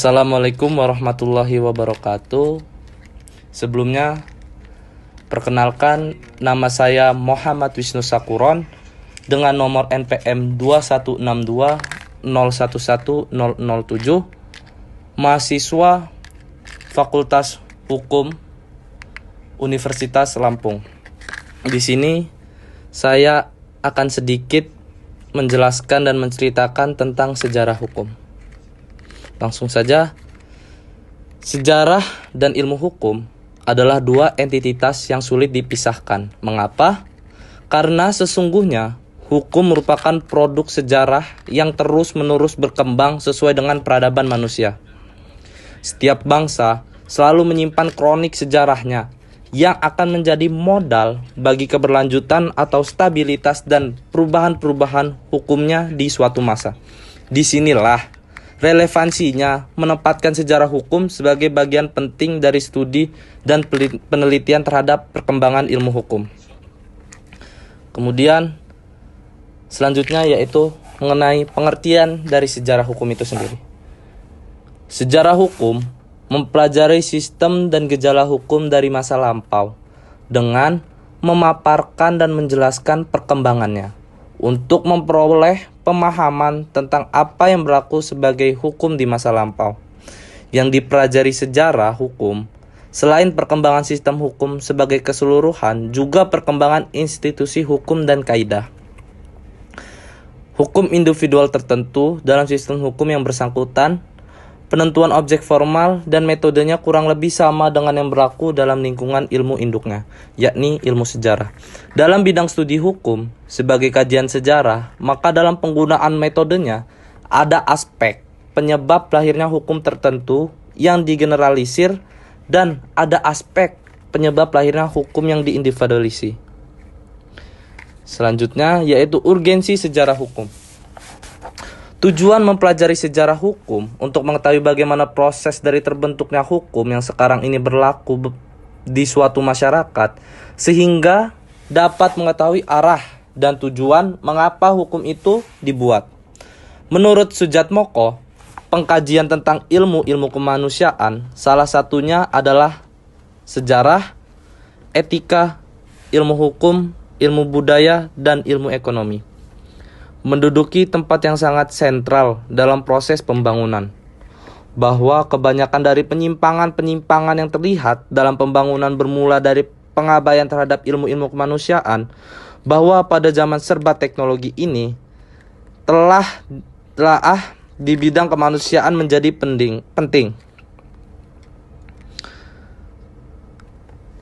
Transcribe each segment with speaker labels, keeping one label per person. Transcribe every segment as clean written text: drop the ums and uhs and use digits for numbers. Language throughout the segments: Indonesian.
Speaker 1: Assalamualaikum warahmatullahi wabarakatuh. Sebelumnya, perkenalkan nama saya Muhammad Wisnu Sakuron dengan nomor NPM 2162011007, mahasiswa Fakultas Hukum Universitas Lampung. Di sini saya akan sedikit menjelaskan dan menceritakan tentang sejarah hukum. Langsung saja, sejarah dan ilmu hukum adalah dua entitas yang sulit dipisahkan. Mengapa? Karena sesungguhnya hukum merupakan produk sejarah yang terus-menerus berkembang sesuai dengan peradaban manusia. Setiap bangsa selalu menyimpan kronik sejarahnya yang akan menjadi modal bagi keberlanjutan atau stabilitas dan perubahan-perubahan hukumnya di suatu masa. Disinilah relevansinya menempatkan sejarah hukum sebagai bagian penting dari studi dan penelitian terhadap perkembangan ilmu hukum. Kemudian selanjutnya yaitu mengenai pengertian dari sejarah hukum itu sendiri. Sejarah hukum mempelajari sistem dan gejala hukum dari masa lampau dengan memaparkan dan menjelaskan perkembangannya untuk memperoleh pemahaman tentang apa yang berlaku sebagai hukum di masa lampau. Yang dipelajari sejarah hukum, selain perkembangan sistem hukum sebagai keseluruhan, juga perkembangan institusi hukum dan kaidah. Hukum individual tertentu dalam sistem hukum yang bersangkutan, penentuan objek formal dan metodenya kurang lebih sama dengan yang berlaku dalam lingkungan ilmu induknya, yakni ilmu sejarah. Dalam bidang studi hukum, sebagai kajian sejarah, maka dalam penggunaan metodenya, ada aspek penyebab lahirnya hukum tertentu yang digeneralisir dan ada aspek penyebab lahirnya hukum yang diindividualisir. Selanjutnya, yaitu urgensi sejarah hukum. Tujuan mempelajari sejarah hukum untuk mengetahui bagaimana proses dari terbentuknya hukum yang sekarang ini berlaku di suatu masyarakat, sehingga dapat mengetahui arah dan tujuan mengapa hukum itu dibuat. Menurut Sujatmoko, pengkajian tentang ilmu-ilmu kemanusiaan salah satunya adalah sejarah, etika, ilmu hukum, ilmu budaya, dan ilmu ekonomi. Menduduki tempat yang sangat sentral dalam proses pembangunan, bahwa kebanyakan dari penyimpangan-penyimpangan yang terlihat dalam pembangunan bermula dari pengabaian terhadap ilmu-ilmu kemanusiaan, bahwa pada zaman serba teknologi ini telah di bidang kemanusiaan menjadi penting.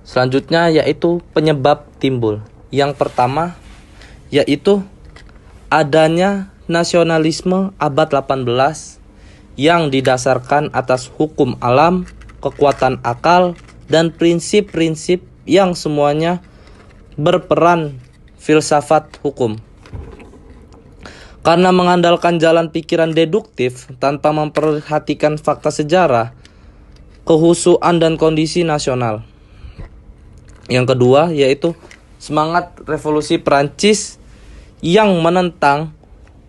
Speaker 1: Selanjutnya yaitu penyebab timbul. Yang pertama yaitu adanya nasionalisme abad 18 yang didasarkan atas hukum alam, kekuatan akal, dan prinsip-prinsip yang semuanya berperan filsafat hukum. Karena mengandalkan jalan pikiran deduktif tanpa memperhatikan fakta sejarah, kehusuan dan kondisi nasional. Yang kedua yaitu semangat revolusi Perancis yang menentang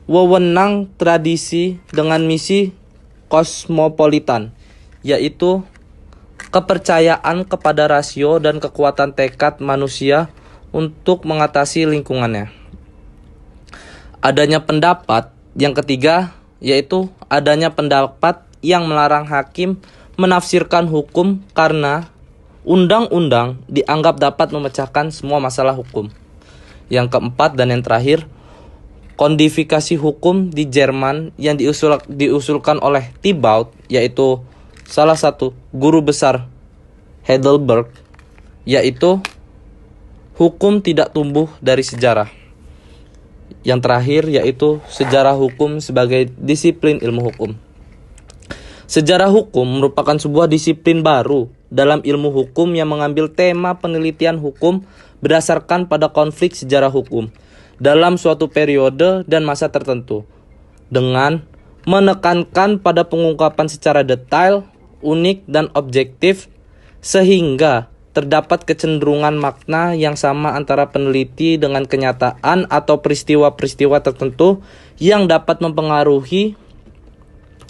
Speaker 1: wewenang tradisi dengan misi kosmopolitan, yaitu kepercayaan kepada rasio dan kekuatan tekad manusia untuk mengatasi lingkungannya. Adanya pendapat yang ketiga yaitu adanya pendapat yang melarang hakim menafsirkan hukum karena undang-undang dianggap dapat memecahkan semua masalah hukum. Yang keempat dan yang terakhir, kodifikasi hukum di Jerman yang diusulkan oleh Thibaut, yaitu salah satu guru besar Heidelberg, yaitu hukum tidak tumbuh dari sejarah. Yang terakhir yaitu sejarah hukum sebagai disiplin ilmu hukum. Sejarah hukum merupakan sebuah disiplin baru dalam ilmu hukum yang mengambil tema penelitian hukum berdasarkan pada konflik sejarah hukum dalam suatu periode dan masa tertentu, dengan menekankan pada pengungkapan secara detail, unik, dan objektif, sehingga terdapat kecenderungan makna yang sama antara peneliti dengan kenyataan atau peristiwa-peristiwa tertentu yang dapat mempengaruhi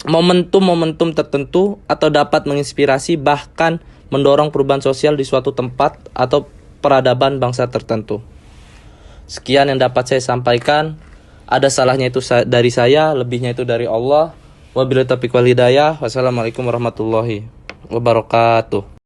Speaker 1: momentum-momentum tertentu atau dapat menginspirasi bahkan mendorong perubahan sosial di suatu tempat atau peradaban bangsa tertentu. Sekian yang dapat saya sampaikan. Ada salahnya itu dari saya, lebihnya itu dari Allah. Wabillahi taufiq wal hidayah. Wassalamualaikum warahmatullahi wabarakatuh.